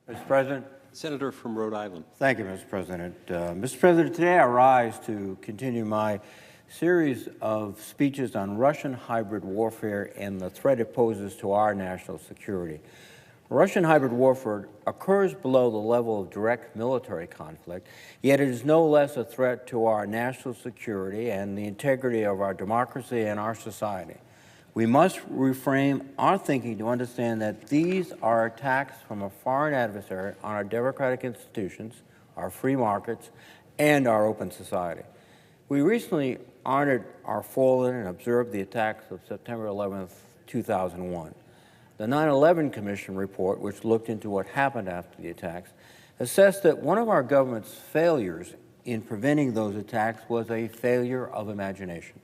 Mr. President. Senator from Rhode Island. Thank you, Mr. President. Mr. President, today I rise to continue my series of speeches on Russian hybrid warfare and the threat it poses to our national security. Russian hybrid warfare occurs below the level of direct military conflict, yet it is no less a threat to our national security and the integrity of our democracy and our society. We must reframe our thinking to understand that these are attacks from a foreign adversary on our democratic institutions, our free markets, and our open society. We recently honored our fallen and observed the attacks of September 11th, 2001. The 9/11 Commission report, which looked into what happened after the attacks, assessed that one of our government's failures in preventing those attacks was a failure of imagination.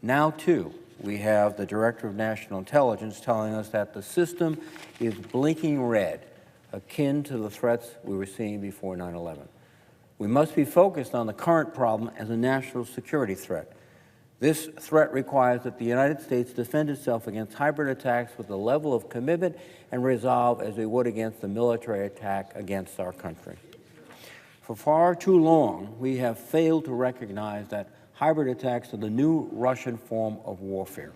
Now, too, we have the Director of National Intelligence telling us that the system is blinking red, akin to the threats we were seeing before 9/11. We must be focused on the current problem as a national security threat. This threat requires that the United States defend itself against hybrid attacks with the level of commitment and resolve as we would against a military attack against our country. For far too long, we have failed to recognize that hybrid attacks are the new Russian form of warfare.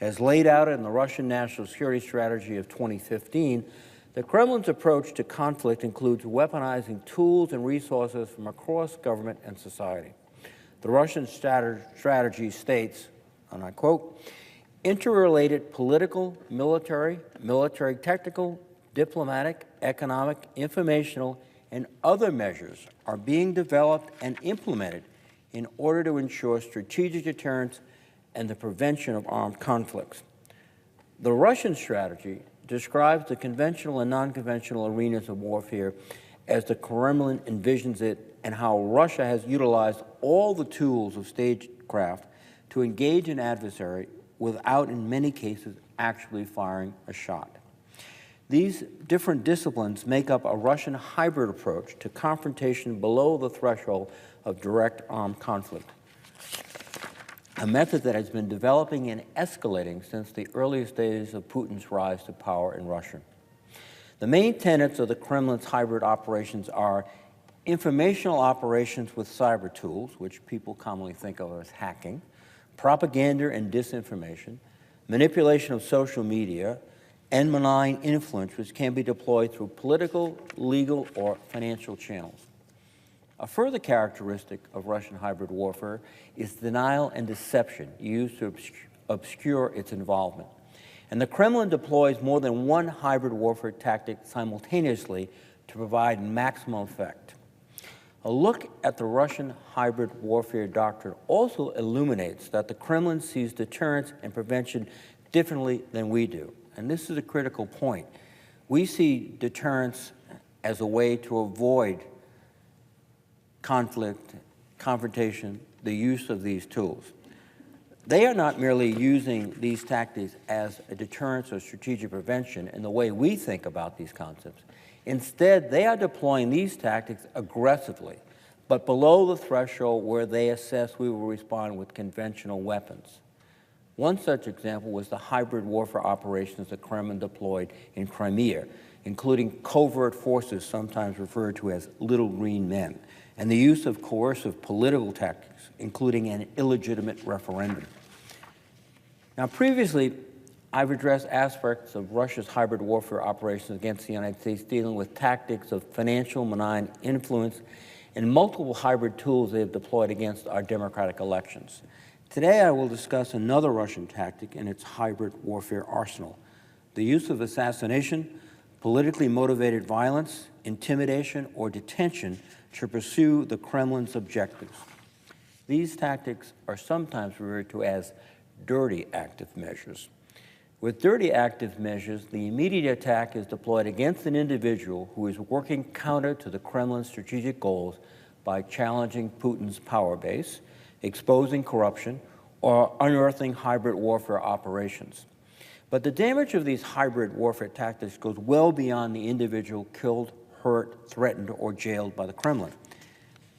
As laid out in the Russian National Security Strategy of 2015, the Kremlin's approach to conflict includes weaponizing tools and resources from across government and society. The Russian strategy states, and I quote, interrelated political, military technical, diplomatic, economic, informational, and other measures are being developed and implemented in order to ensure strategic deterrence and the prevention of armed conflicts. The Russian strategy describes the conventional and non-conventional arenas of warfare as the Kremlin envisions it, and how Russia has utilized all the tools of stagecraft to engage an adversary without, in many cases, actually firing a shot. These different disciplines make up a Russian hybrid approach to confrontation below the threshold of direct armed conflict, a method that has been developing and escalating since the earliest days of Putin's rise to power in Russia. The main tenets of the Kremlin's hybrid operations are informational operations with cyber tools, which people commonly think of as hacking, propaganda and disinformation, manipulation of social media, and malign influence, which can be deployed through political, legal, or financial channels. A further characteristic of Russian hybrid warfare is denial and deception used to obscure its involvement. And the Kremlin deploys more than one hybrid warfare tactic simultaneously to provide maximum effect. A look at the Russian hybrid warfare doctrine also illuminates that the Kremlin sees deterrence and prevention differently than we do. And this is a critical point. We see deterrence as a way to avoid conflict, confrontation, the use of these tools. They are not merely using these tactics as a deterrence or strategic prevention in the way we think about these concepts. Instead, they are deploying these tactics aggressively, but below the threshold where they assess we will respond with conventional weapons. One such example was the hybrid warfare operations the Kremlin deployed in Crimea, including covert forces sometimes referred to as little green men, and the use of coercive political tactics, including an illegitimate referendum. Now, previously, I've addressed aspects of Russia's hybrid warfare operations against the United States dealing with tactics of financial malign influence and multiple hybrid tools they have deployed against our democratic elections. Today, I will discuss another Russian tactic in its hybrid warfare arsenal, the use of assassination, politically motivated violence, intimidation, or detention to pursue the Kremlin's objectives. These tactics are sometimes referred to as dirty active measures. With dirty active measures, the immediate attack is deployed against an individual who is working counter to the Kremlin's strategic goals by challenging Putin's power base, exposing corruption, or unearthing hybrid warfare operations. But the damage of these hybrid warfare tactics goes well beyond the individual killed, hurt, threatened, or jailed by the Kremlin.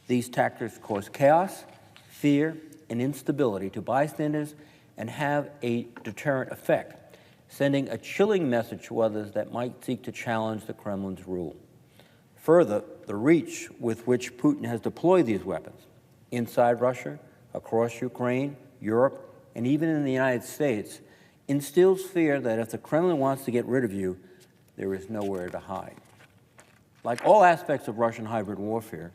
These tactics cause chaos, fear, and instability to bystanders and have a deterrent effect. sending a chilling message to others that might seek to challenge the Kremlin's rule. Further, the reach with which Putin has deployed these weapons inside Russia, across Ukraine, Europe, and even in the United States instills fear that if the Kremlin wants to get rid of you, there is nowhere to hide. Like all aspects of Russian hybrid warfare,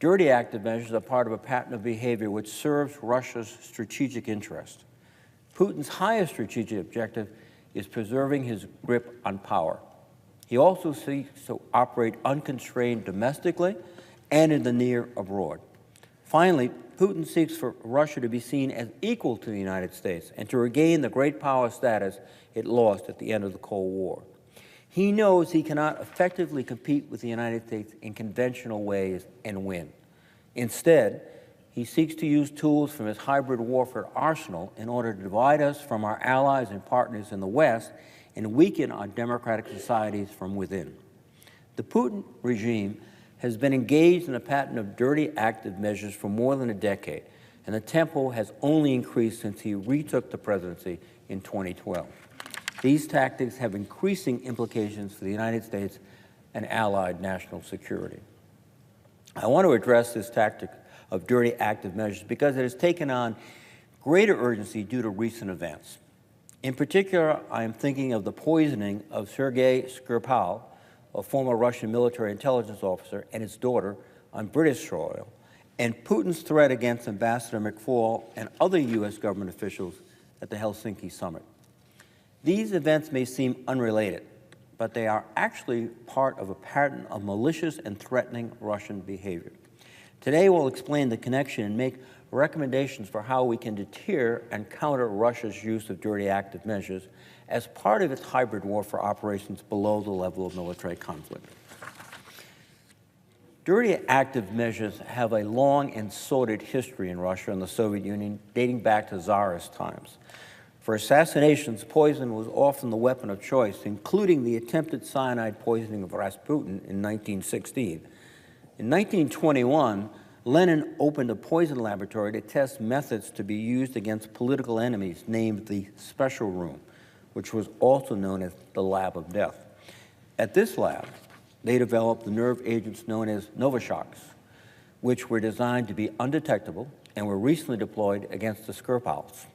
dirty active measures are part of a pattern of behavior which serves Russia's strategic interest. Putin's highest strategic objective is preserving his grip on power. He also seeks to operate unconstrained domestically and in the near abroad. Finally, Putin seeks for Russia to be seen as equal to the United States and to regain the great power status it lost at the end of the Cold War. He knows he cannot effectively compete with the United States in conventional ways and win. Instead, he seeks to use tools from his hybrid warfare arsenal in order to divide us from our allies and partners in the West and weaken our democratic societies from within. The Putin regime has been engaged in a pattern of dirty active measures for more than a decade, and the tempo has only increased since he retook the presidency in 2012. These tactics have increasing implications for the United States and allied national security. I want to address this tactic of dirty active measures because it has taken on greater urgency due to recent events. In particular, I am thinking of the poisoning of Sergei Skripal, a former Russian military intelligence officer, and his daughter on British soil, and Putin's threat against Ambassador McFaul and other U.S. government officials at the Helsinki summit. These events may seem unrelated, but they are actually part of a pattern of malicious and threatening Russian behavior. Today, we'll explain the connection and make recommendations for how we can deter and counter Russia's use of dirty active measures as part of its hybrid warfare operations below the level of military conflict. Dirty active measures have a long and sordid history in Russia and the Soviet Union, dating back to Tsarist times. For assassinations, poison was often the weapon of choice, including the attempted cyanide poisoning of Rasputin in 1916. In 1921, Lenin opened a poison laboratory to test methods to be used against political enemies, named the Special Room, which was also known as the Lab of Death. At this lab, they developed the nerve agents known as Novichok, which were designed to be undetectable and were recently deployed against the Skripals.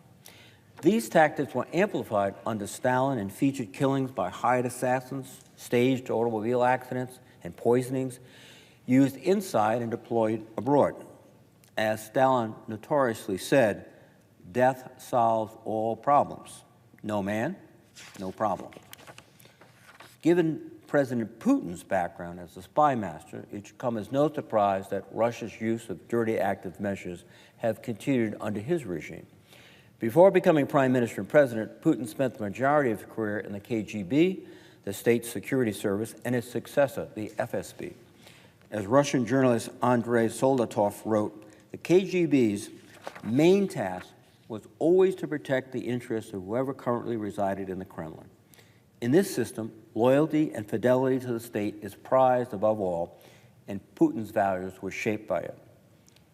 These tactics were amplified under Stalin and featured killings by hired assassins, staged automobile accidents, and poisonings used inside and deployed abroad. As Stalin notoriously said, death solves all problems. No man, no problem. Given President Putin's background as a spy master, it should come as no surprise that Russia's use of dirty active measures have continued under his regime. Before becoming prime minister and president, Putin spent the majority of his career in the KGB, the State Security Service, and his successor, the FSB. As Russian journalist Andrei Soldatov wrote, the KGB's main task was always to protect the interests of whoever currently resided in the Kremlin. In this system, loyalty and fidelity to the state is prized above all, and Putin's values were shaped by it.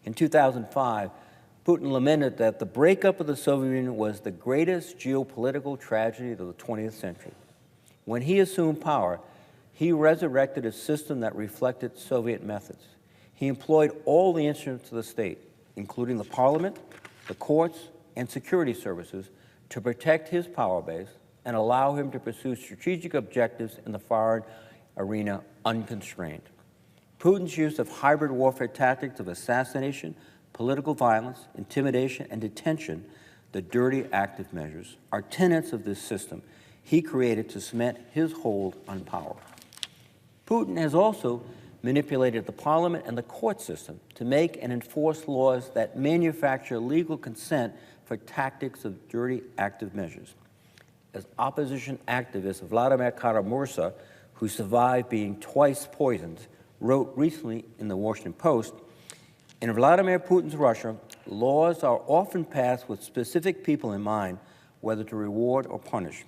In 2005, Putin lamented that the breakup of the Soviet Union was the greatest geopolitical tragedy of the 20th century. When he assumed power, he resurrected a system that reflected Soviet methods. He employed all the instruments of the state, including the parliament, the courts, and security services, to protect his power base and allow him to pursue strategic objectives in the foreign arena unconstrained. Putin's use of hybrid warfare tactics of assassination, political violence, intimidation, and detention, the dirty active measures, are tenets of this system he created to cement his hold on power. Putin has also manipulated the parliament and the court system to make and enforce laws that manufacture legal consent for tactics of dirty active measures. As opposition activist Vladimir Kara-Murza, who survived being twice poisoned, wrote recently in the Washington Post, in Vladimir Putin's Russia, laws are often passed with specific people in mind, whether to reward or punish.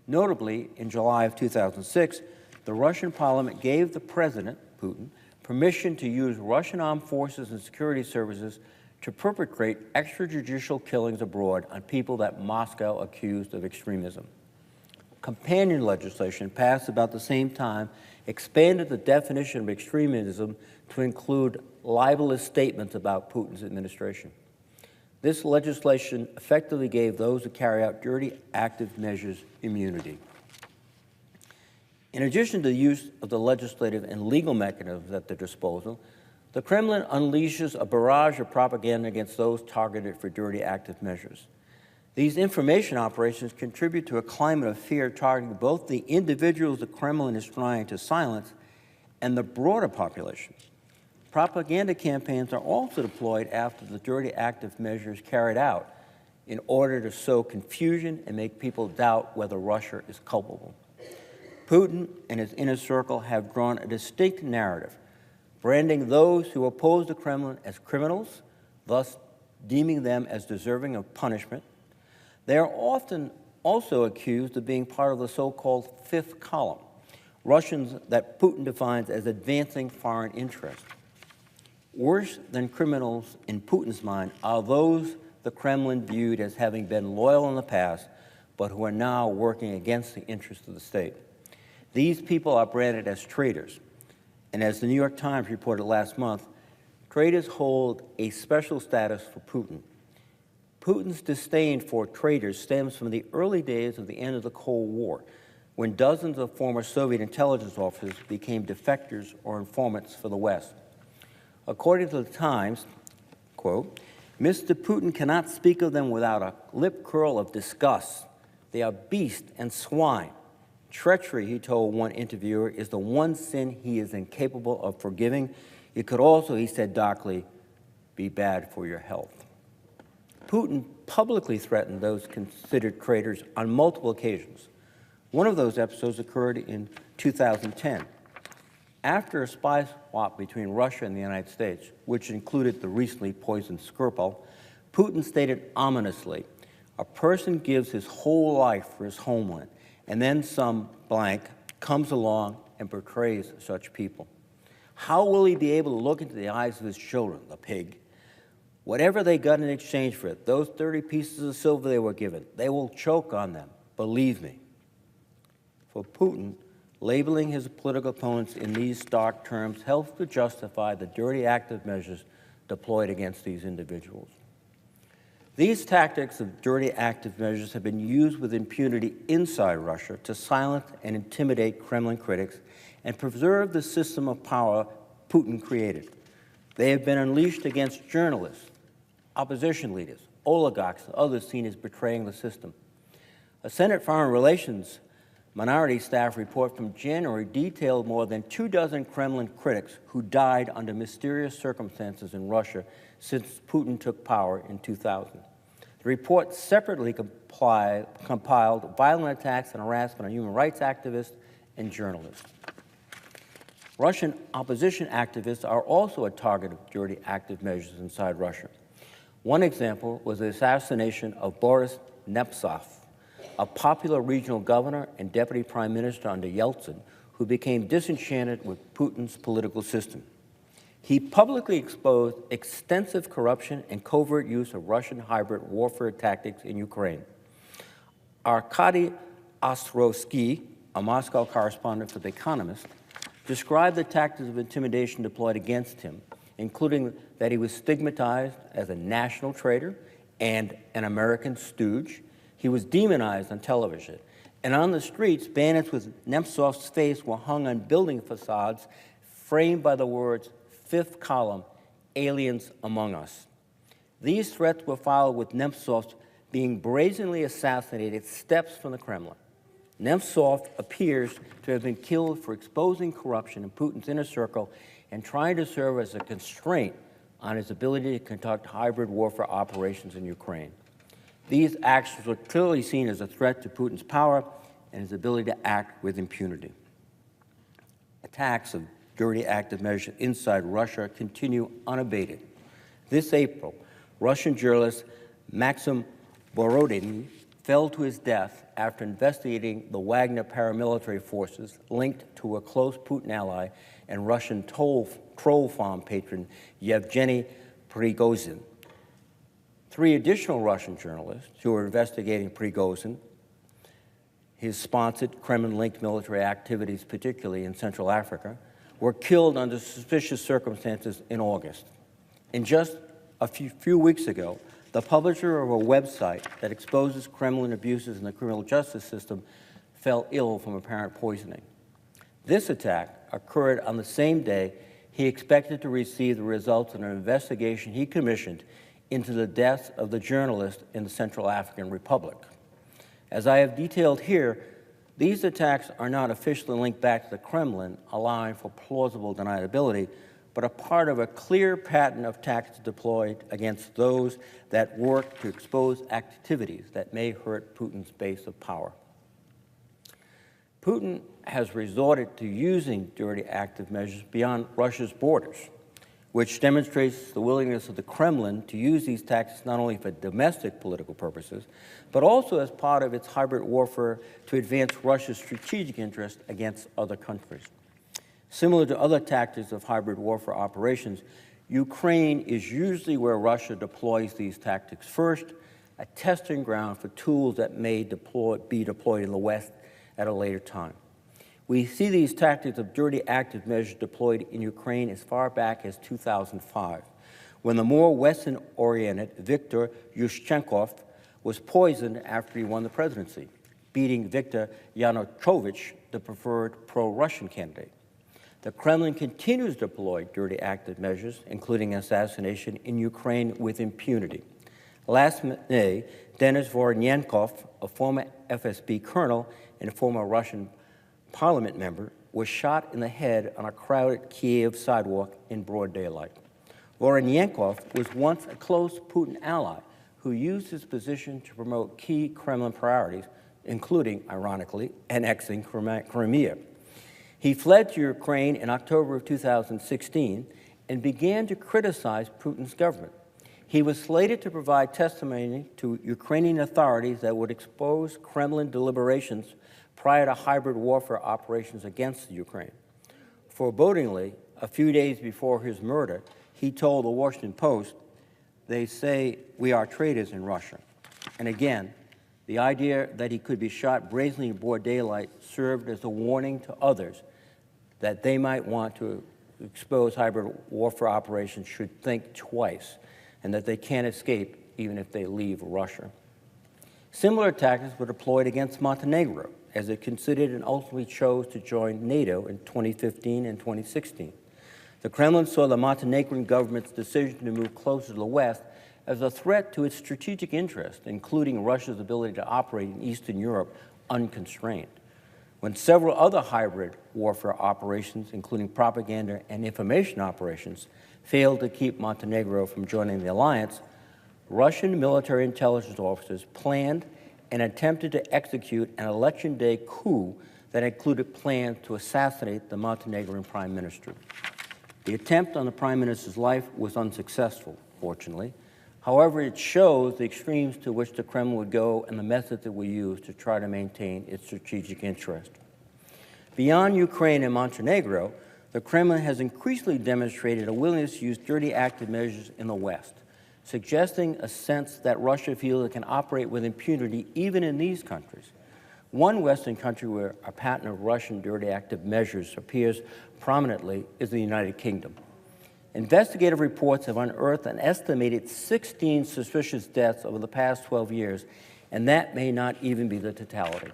Notably, in July of 2006, the Russian parliament gave the president, Putin, permission to use Russian armed forces and security services to perpetrate extrajudicial killings abroad on people that Moscow accused of extremism. companion legislation passed about the same time expanded the definition of extremism to include libelous statements about Putin's administration. This legislation effectively gave those who carry out dirty active measures immunity. In addition to the use of the legislative and legal mechanisms at their disposal, the Kremlin unleashes a barrage of propaganda against those targeted for dirty active measures. These information operations contribute to a climate of fear targeting both the individuals the Kremlin is trying to silence and the broader population. Propaganda campaigns are also deployed after the dirty active measures carried out in order to sow confusion and make people doubt whether Russia is culpable. Putin and his inner circle have drawn a distinct narrative, branding those who oppose the Kremlin as criminals, thus deeming them as deserving of punishment. They are often also accused of being part of the so-called fifth column, Russians that Putin defines as advancing foreign interests. Worse than criminals in Putin's mind are those the Kremlin viewed as having been loyal in the past, but who are now working against the interests of the state. These people are branded as traitors, and as the New York Times reported last month, traitors hold a special status for Putin. Putin's disdain for traitors stems from the early days of the end of the Cold War, when dozens of former Soviet intelligence officers became defectors or informants for the West. According to the Times, quote, Mr. Putin cannot speak of them without a lip curl of disgust. They are beasts and swine. Treachery, he told one interviewer, is the one sin he is incapable of forgiving. It could also, he said darkly, be bad for your health. Putin publicly threatened those considered traitors on multiple occasions. One of those episodes occurred in 2010. After a spy swap between Russia and the United States, which included the recently poisoned Skripal, Putin stated ominously, a person gives his whole life for his homeland, and then some blank comes along and betrays such people. How will he be able to look into the eyes of his children, the pig? Whatever they got in exchange for it, those 30 pieces of silver they were given, they will choke on them, believe me. For Putin, labeling his political opponents in these stark terms helps to justify the dirty active measures deployed against these individuals. These tactics of dirty active measures have been used with impunity inside Russia to silence and intimidate Kremlin critics and preserve the system of power Putin created. They have been unleashed against journalists, opposition leaders, oligarchs, and others seen as betraying the system. A Senate Foreign Relations Minority Staff report from January detailed more than 24 Kremlin critics who died under mysterious circumstances in Russia since Putin took power in 2000. The report separately compiled violent attacks and harassment on human rights activists and journalists. Russian opposition activists are also a target of dirty active measures inside Russia. One example was the assassination of Boris Nemtsov, a popular regional governor and deputy prime minister under Yeltsin, who became disenchanted with Putin's political system. He publicly exposed extensive corruption and covert use of Russian hybrid warfare tactics in Ukraine. Arkady Ostrovsky, a Moscow correspondent for The Economist, described the tactics of intimidation deployed against him, including that he was stigmatized as a national traitor and an American stooge. He was demonized on television. And on the streets, banners with Nemtsov's face were hung on building facades framed by the words, fifth column, aliens among us. These threats were followed with Nemtsov being brazenly assassinated steps from the Kremlin. Nemtsov appears to have been killed for exposing corruption in Putin's inner circle and trying to serve as a constraint on his ability to conduct hybrid warfare operations in Ukraine. These actions were clearly seen as a threat to Putin's power and his ability to act with impunity. Attacks of dirty active measures inside Russia continue unabated. This April, Russian journalist Maxim Borodin fell to his death after investigating the Wagner paramilitary forces linked to a close Putin ally and Russian troll farm patron Yevgeny Prigozhin. 3 additional Russian journalists who were investigating Prigozhin his sponsored Kremlin-linked military activities, particularly in Central Africa, were killed under suspicious circumstances in August. And just a few weeks ago, the publisher of a website that exposes Kremlin abuses in the criminal justice system fell ill from apparent poisoning. This attack occurred on the same day he expected to receive the results of an investigation he commissioned into the deaths of the journalist in the Central African Republic. As I have detailed here, these attacks are not officially linked back to the Kremlin, allowing for plausible deniability, but are part of a clear pattern of tactics deployed against those that work to expose activities that may hurt Putin's base of power. Putin has resorted to using dirty active measures beyond Russia's borders, which demonstrates the willingness of the Kremlin to use these tactics not only for domestic political purposes, but also as part of its hybrid warfare to advance Russia's strategic interests against other countries. Similar to other tactics of hybrid warfare operations, Ukraine is usually where Russia deploys these tactics first, a testing ground for tools that may be deployed in the West at a later time. We see these tactics of dirty active measures deployed in Ukraine as far back as 2005, when the more Western-oriented Viktor Yushchenko was poisoned after he won the presidency, beating Viktor Yanukovych, the preferred pro-Russian candidate. The Kremlin continues to deploy dirty active measures, including assassination, in Ukraine with impunity. Last May, Denis Voronenko, a former FSB colonel and a former Russian parliament member, was shot in the head on a crowded Kiev sidewalk in broad daylight. Voronenko was once a close Putin ally who used his position to promote key Kremlin priorities, including, ironically, annexing Crimea. He fled to Ukraine in October of 2016 and began to criticize Putin's government. He was slated to provide testimony to Ukrainian authorities that would expose Kremlin deliberations prior to hybrid warfare operations against Ukraine. Forebodingly, a few days before his murder, he told the Washington Post, "They say we are traitors in Russia." And again, the idea that he could be shot brazenly in broad daylight served as a warning to others that they might want to expose hybrid warfare operations should think twice, and that they can't escape even if they leave Russia. Similar tactics were deployed against Montenegro, as it considered and ultimately chose to join NATO in 2015 and 2016. The Kremlin saw the Montenegrin government's decision to move closer to the West as a threat to its strategic interest, including Russia's ability to operate in Eastern Europe unconstrained. When several other hybrid warfare operations, including propaganda and information operations, failed to keep Montenegro from joining the alliance, Russian military intelligence officers planned and attempted to execute an election day coup that included plans to assassinate the Montenegrin prime minister. The attempt on the prime minister's life was unsuccessful, fortunately. However, it shows the extremes to which the Kremlin would go and the methods it would use to try to maintain its strategic interest. Beyond Ukraine and Montenegro, the Kremlin has increasingly demonstrated a willingness to use dirty active measures in the West, suggesting a sense that Russia feels it can operate with impunity even in these countries. One Western country where a pattern of Russian dirty active measures appears prominently is the United Kingdom. Investigative reports have unearthed an estimated 16 suspicious deaths over the past 12 years, and that may not even be the totality.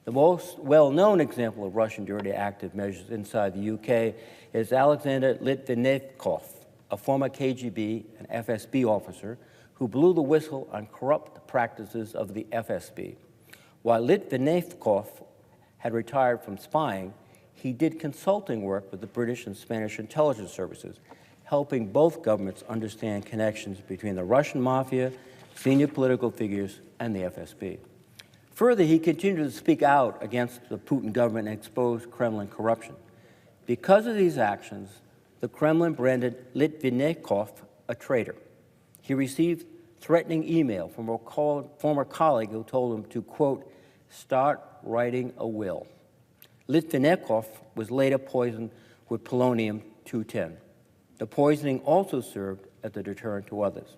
The most well-known example of Russian dirty active measures inside the UK is Alexander Litvinenko, a former KGB and FSB officer who blew the whistle on corrupt practices of the FSB. While Litvinenko had retired from spying, he did consulting work with the British and Spanish intelligence services, helping both governments understand connections between the Russian mafia, senior political figures, and the FSB. Further, he continued to speak out against the Putin government and expose Kremlin corruption. Because of these actions, the Kremlin branded Litvinenko a traitor. He received threatening email from a former colleague who told him to, quote, "start writing a will." Litvinenko was later poisoned with polonium-210. The poisoning also served as a deterrent to others.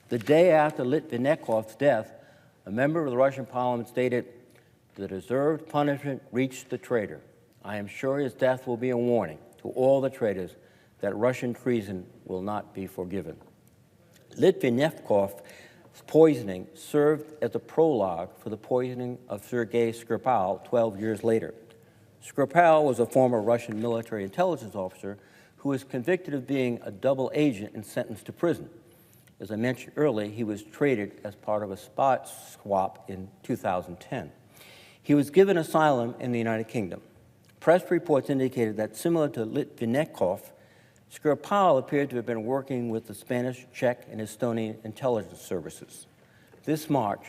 The day after Litvinenko's death, a member of the Russian parliament stated, the deserved punishment reached the traitor. I am sure his death will be a warning to all the traitors that Russian treason will not be forgiven. Litvinekov's poisoning served as a prologue for the poisoning of Sergei Skripal 12 years later. Skripal was a former Russian military intelligence officer who was convicted of being a double agent and sentenced to prison. As I mentioned earlier, he was traded as part of a spot swap in 2010. He was given asylum in the United Kingdom. Press reports indicated that, similar to Litvinenko, Skripal appeared to have been working with the Spanish, Czech, and Estonian intelligence services. This March,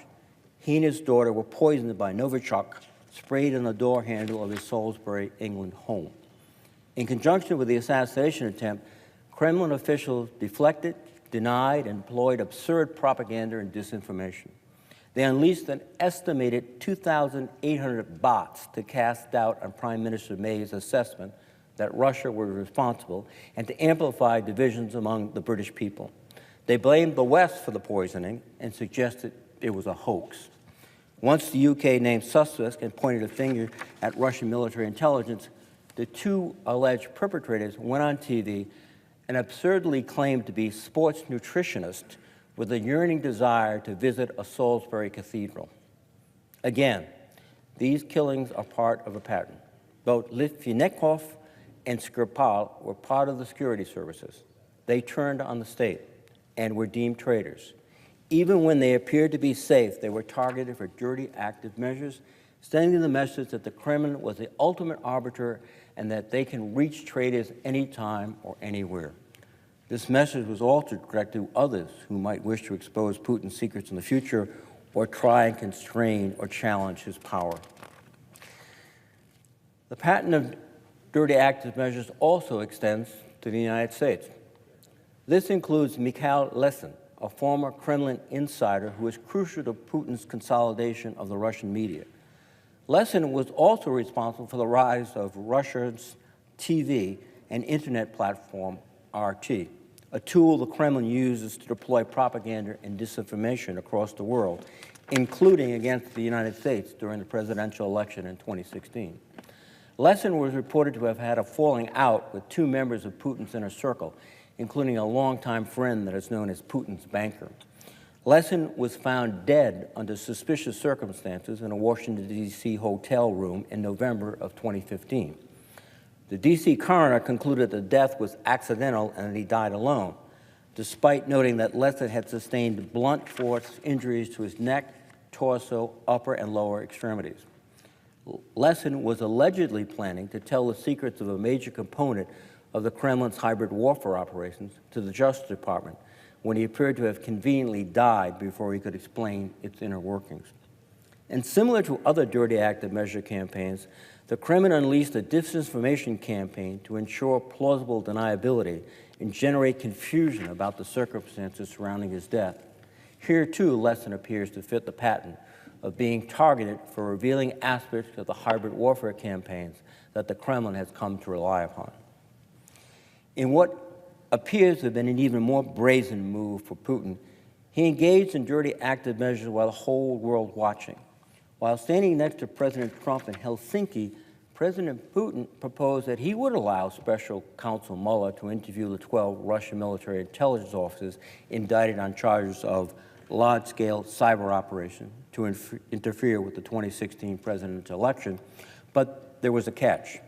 he and his daughter were poisoned by Novichok, sprayed on the door handle of his Salisbury, England home. In conjunction with the assassination attempt, Kremlin officials deflected, denied, and employed absurd propaganda and disinformation. They unleashed an estimated 2,800 bots to cast doubt on Prime Minister May's assessment that Russia was responsible and to amplify divisions among the British people. They blamed the West for the poisoning and suggested it was a hoax. Once the UK named suspects and pointed a finger at Russian military intelligence, the two alleged perpetrators went on TV and absurdly claimed to be sports nutritionists with a yearning desire to visit a Salisbury cathedral. Again, these killings are part of a pattern. Both Litvinenko and Skripal were part of the security services. They turned on the state and were deemed traitors. Even when they appeared to be safe, they were targeted for dirty active measures, sending the message that the Kremlin was the ultimate arbiter and that they can reach traitors anytime or anywhere. This message was also directed to others who might wish to expose Putin's secrets in the future or try and constrain or challenge his power. The pattern of dirty active measures also extends to the United States. This includes Mikhail Lesin, a former Kremlin insider who was crucial to Putin's consolidation of the Russian media. Lesin was also responsible for the rise of Russia's TV and internet platform, RT, a tool the Kremlin uses to deploy propaganda and disinformation across the world, including against the United States during the presidential election in 2016. Lesin was reported to have had a falling out with two members of Putin's inner circle, including a longtime friend that is known as Putin's banker. Lesin was found dead under suspicious circumstances in a Washington, D.C. hotel room in November of 2015. The D.C. coroner concluded the death was accidental and that he died alone, despite noting that Lesin had sustained blunt force injuries to his neck, torso, upper and lower extremities. Lesin was allegedly planning to tell the secrets of a major component of the Kremlin's hybrid warfare operations to the Justice Department when he appeared to have conveniently died before he could explain its inner workings. And similar to other dirty active measure campaigns, the Kremlin unleashed a disinformation campaign to ensure plausible deniability and generate confusion about the circumstances surrounding his death. Here, too, Lesin appears to fit the pattern of being targeted for revealing aspects of the hybrid warfare campaigns that the Kremlin has come to rely upon. In what appears to have been an even more brazen move for Putin, he engaged in dirty active measures while the whole world watching. While standing next to President Trump in Helsinki, President Putin proposed that he would allow Special Counsel Mueller to interview the 12 Russian military intelligence officers indicted on charges of large-scale cyber operation to interfere with the 2016 presidential election, but there was a catch.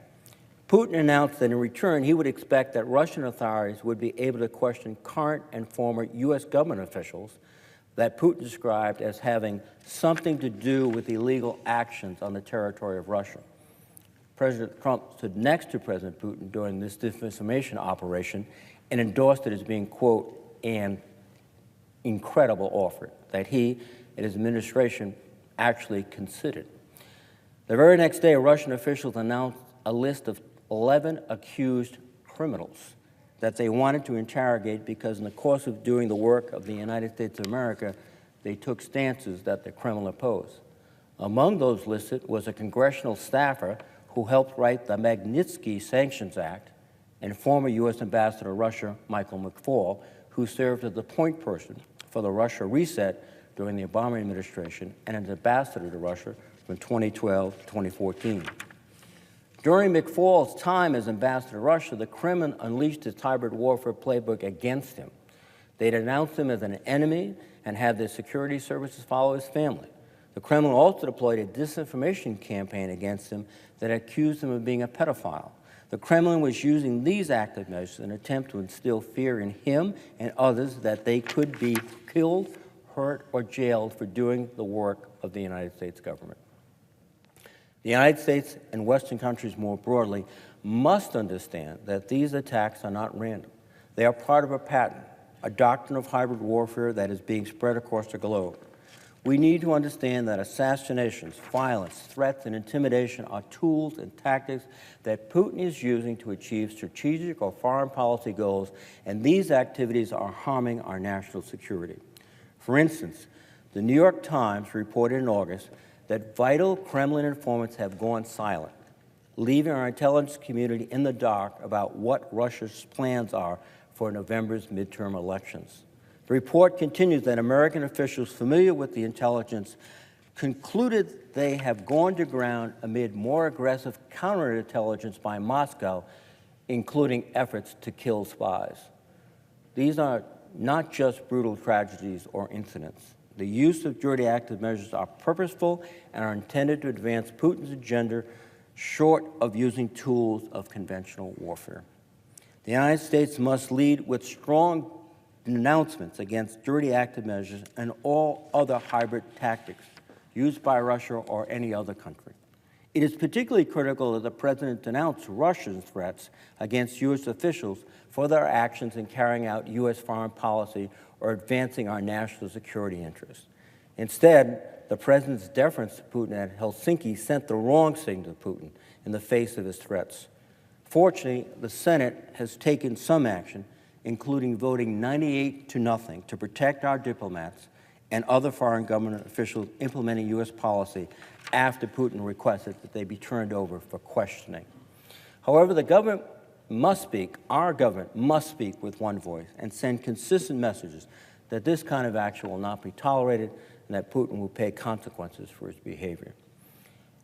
Putin announced that in return, he would expect that Russian authorities would be able to question current and former U.S. government officials that Putin described as having something to do with illegal actions on the territory of Russia. President Trump stood next to President Putin during this disinformation operation and endorsed it as being, quote, an incredible offer that he and his administration actually considered. The very next day, Russian officials announced a list of 11 accused criminals that they wanted to interrogate because in the course of doing the work of the United States of America, they took stances that the Kremlin opposed. Among those listed was a congressional staffer who helped write the Magnitsky Sanctions Act and former U.S. Ambassador to Russia, Michael McFaul, who served as the point person for the Russia reset during the Obama administration and as ambassador to Russia from 2012 to 2014. During McFaul's time as ambassador to Russia, the Kremlin unleashed its hybrid warfare playbook against him. They denounced him as an enemy and had their security services follow his family. The Kremlin also deployed a disinformation campaign against him that accused him of being a pedophile. The Kremlin was using these active measures in an attempt to instill fear in him and others that they could be killed, hurt, or jailed for doing the work of the United States government. The United States and Western countries more broadly must understand that these attacks are not random. They are part of a pattern, a doctrine of hybrid warfare that is being spread across the globe. We need to understand that assassinations, violence, threats, and intimidation are tools and tactics that Putin is using to achieve strategic or foreign policy goals, and these activities are harming our national security. For instance, the New York Times reported in August that vital Kremlin informants have gone silent, leaving our intelligence community in the dark about what Russia's plans are for November's midterm elections. The report continues that American officials familiar with the intelligence concluded they have gone to ground amid more aggressive counterintelligence by Moscow, including efforts to kill spies. These are not just brutal tragedies or incidents. The use of dirty active measures are purposeful and are intended to advance Putin's agenda short of using tools of conventional warfare. The United States must lead with strong denouncements against dirty active measures and all other hybrid tactics used by Russia or any other country. It is particularly critical that the President denounce Russian threats against U.S. officials for their actions in carrying out U.S. foreign policy or advancing our national security interests. Instead, the President's deference to Putin at Helsinki sent the wrong signal to Putin in the face of his threats. Fortunately, the Senate has taken some action, including voting 98-0 to protect our diplomats and other foreign government officials implementing U.S. policy after Putin requested that they be turned over for questioning. However, the government must speak, our government must speak with one voice and send consistent messages that this kind of action will not be tolerated and that Putin will pay consequences for his behavior.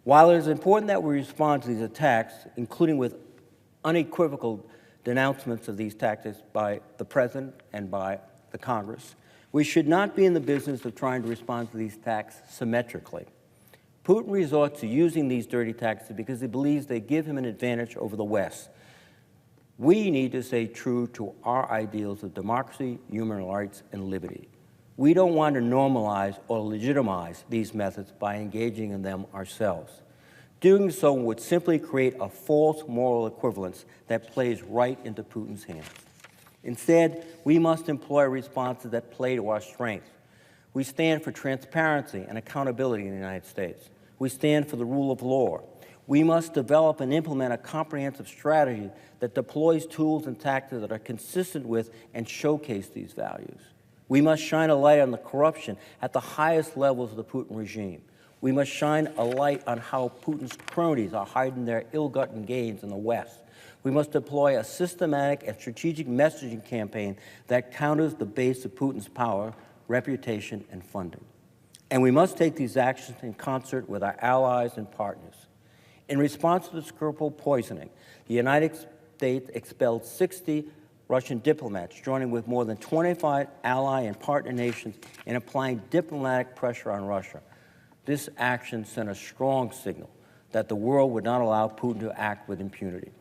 While it is important that we respond to these attacks, including with unequivocal denouncements of these tactics by the President and by the Congress, we should not be in the business of trying to respond to these attacks symmetrically. Putin resorts to using these dirty tactics because he believes they give him an advantage over the West. We need to stay true to our ideals of democracy, human rights, and liberty. We don't want to normalize or legitimize these methods by engaging in them ourselves. Doing so would simply create a false moral equivalence that plays right into Putin's hands. Instead, we must employ responses that play to our strengths. We stand for transparency and accountability in the United States. We stand for the rule of law. We must develop and implement a comprehensive strategy that deploys tools and tactics that are consistent with and showcase these values. We must shine a light on the corruption at the highest levels of the Putin regime. We must shine a light on how Putin's cronies are hiding their ill-gotten gains in the West. We must deploy a systematic and strategic messaging campaign that counters the base of Putin's power, reputation, and funding. And we must take these actions in concert with our allies and partners. In response to the Skripal poisoning, the United States expelled 60 Russian diplomats, joining with more than 25 ally and partner nations in applying diplomatic pressure on Russia. This action sent a strong signal that the world would not allow Putin to act with impunity.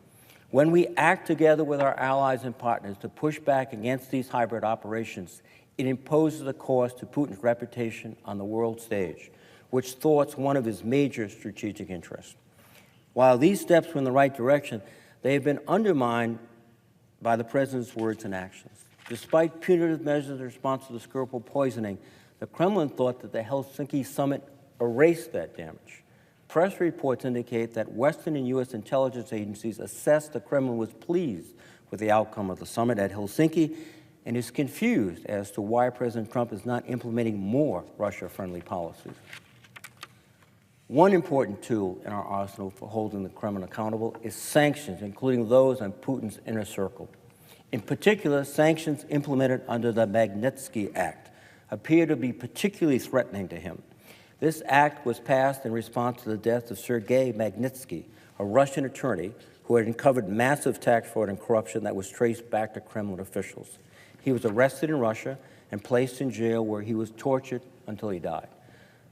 When we act together with our allies and partners to push back against these hybrid operations, it imposes a cost to Putin's reputation on the world stage, which thwarts one of his major strategic interests. While these steps were in the right direction, they have been undermined by the President's words and actions. Despite punitive measures in response to the Skripal poisoning, the Kremlin thought that the Helsinki summit erased that damage. Press reports indicate that Western and U.S. intelligence agencies assessed the Kremlin was pleased with the outcome of the summit at Helsinki and is confused as to why President Trump is not implementing more Russia-friendly policies. One important tool in our arsenal for holding the Kremlin accountable is sanctions, including those on Putin's inner circle. In particular, sanctions implemented under the Magnitsky Act appear to be particularly threatening to him. This act was passed in response to the death of Sergei Magnitsky, a Russian attorney who had uncovered massive tax fraud and corruption that was traced back to Kremlin officials. He was arrested in Russia and placed in jail, where he was tortured until he died.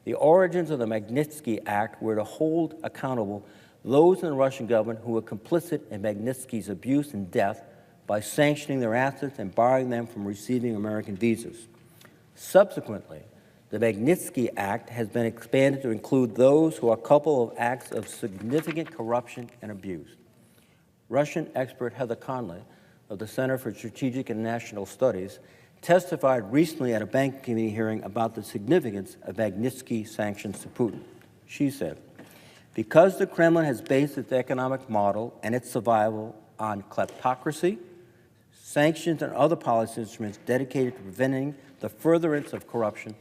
The origins of the Magnitsky Act were to hold accountable those in the Russian government who were complicit in Magnitsky's abuse and death by sanctioning their assets and barring them from receiving American visas. Subsequently, the Magnitsky Act has been expanded to include those who are culpable of acts of significant corruption and abuse. Russian expert Heather Conley of the Center for Strategic and National Studies testified recently at a banking committee hearing about the significance of Magnitsky sanctions to Putin. She said, "Because the Kremlin has based its economic model and its survival on kleptocracy, sanctions and other policy instruments dedicated to preventing the furtherance of corruption,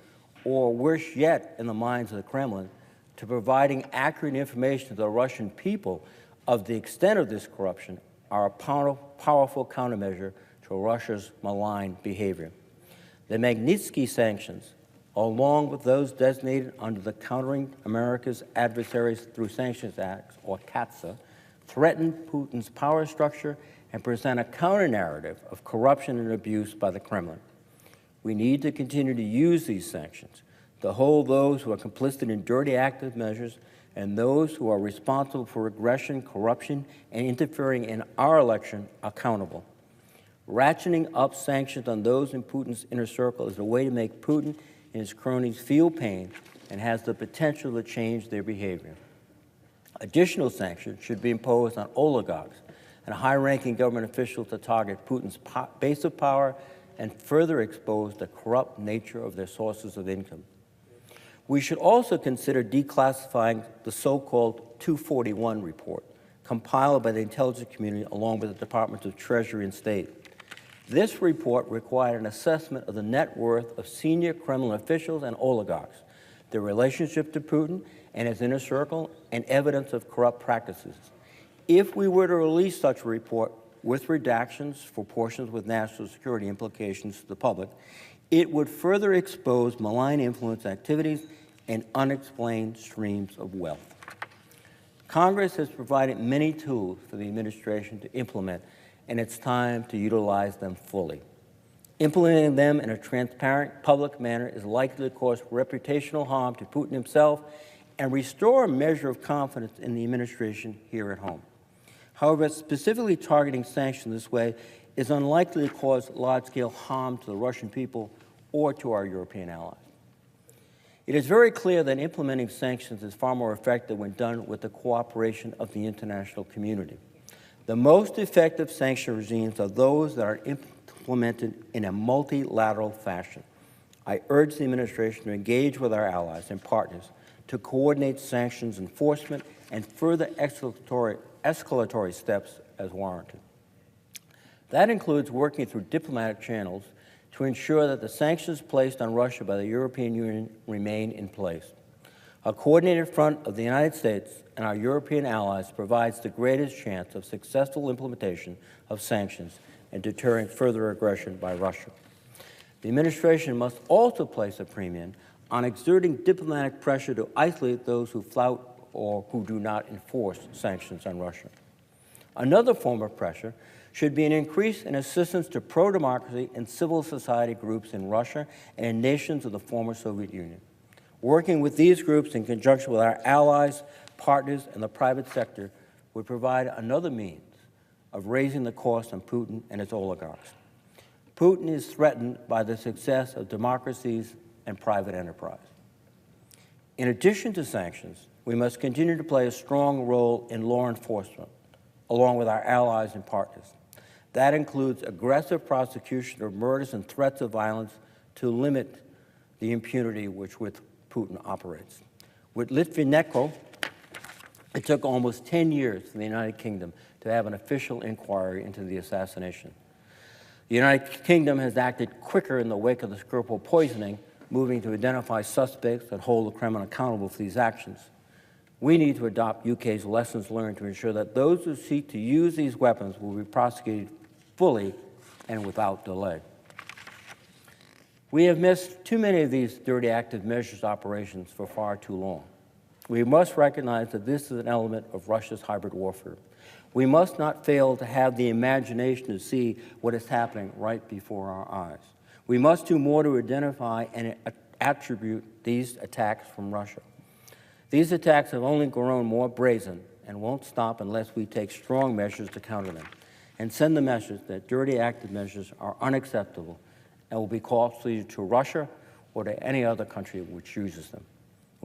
or worse yet, in the minds of the Kremlin, to providing accurate information to the Russian people of the extent of this corruption, are a powerful countermeasure to Russia's malign behavior. The Magnitsky sanctions, along with those designated under the Countering America's Adversaries Through Sanctions Act, or CAATSA, threaten Putin's power structure and present a counter-narrative of corruption and abuse by the Kremlin. We need to continue to use these sanctions to hold those who are complicit in dirty active measures and those who are responsible for aggression, corruption, and interfering in our election accountable. Ratcheting up sanctions on those in Putin's inner circle is a way to make Putin and his cronies feel pain and has the potential to change their behavior. Additional sanctions should be imposed on oligarchs and high-ranking government officials to target Putin's base of power and further expose the corrupt nature of their sources of income. We should also consider declassifying the so-called 241 report, compiled by the intelligence community along with the Departments of Treasury and State. This report required an assessment of the net worth of senior Kremlin officials and oligarchs, their relationship to Putin and his inner circle, and evidence of corrupt practices. If we were to release such a report with redactions for portions with national security implications to the public, it would further expose malign influence activities and unexplained streams of wealth. Congress has provided many tools for the administration to implement, and it's time to utilize them fully. Implementing them in a transparent, public manner is likely to cause reputational harm to Putin himself and restore a measure of confidence in the administration here at home. However, specifically targeting sanctions this way is unlikely to cause large-scale harm to the Russian people or to our European allies. It is very clear that implementing sanctions is far more effective when done with the cooperation of the international community. The most effective sanction regimes are those that are implemented in a multilateral fashion. I urge the administration to engage with our allies and partners to coordinate sanctions enforcement and further escalatory steps as warranted. That includes working through diplomatic channels to ensure that the sanctions placed on Russia by the European Union remain in place. A coordinated front of the United States and our European allies provides the greatest chance of successful implementation of sanctions and deterring further aggression by Russia. The administration must also place a premium on exerting diplomatic pressure to isolate those who flout or who do not enforce sanctions on Russia. Another form of pressure should be an increase in assistance to pro-democracy and civil society groups in Russia and in nations of the former Soviet Union. Working with these groups in conjunction with our allies, partners, and the private sector would provide another means of raising the cost on Putin and his oligarchs. Putin is threatened by the success of democracies and private enterprise. In addition to sanctions, we must continue to play a strong role in law enforcement, along with our allies and partners. That includes aggressive prosecution of murders and threats of violence to limit the impunity with which Putin operates. With Litvinenko, it took almost 10 years for the United Kingdom to have an official inquiry into the assassination. The United Kingdom has acted quicker in the wake of the Skripal poisoning, moving to identify suspects and hold the Kremlin accountable for these actions. We need to adopt UK's lessons learned to ensure that those who seek to use these weapons will be prosecuted fully and without delay. We have missed too many of these dirty active measures operations for far too long. We must recognize that this is an element of Russia's hybrid warfare. We must not fail to have the imagination to see what is happening right before our eyes. We must do more to identify and attribute these attacks from Russia. These attacks have only grown more brazen and won't stop unless we take strong measures to counter them and send the message that dirty active measures are unacceptable and will be costly to Russia or to any other country which uses them.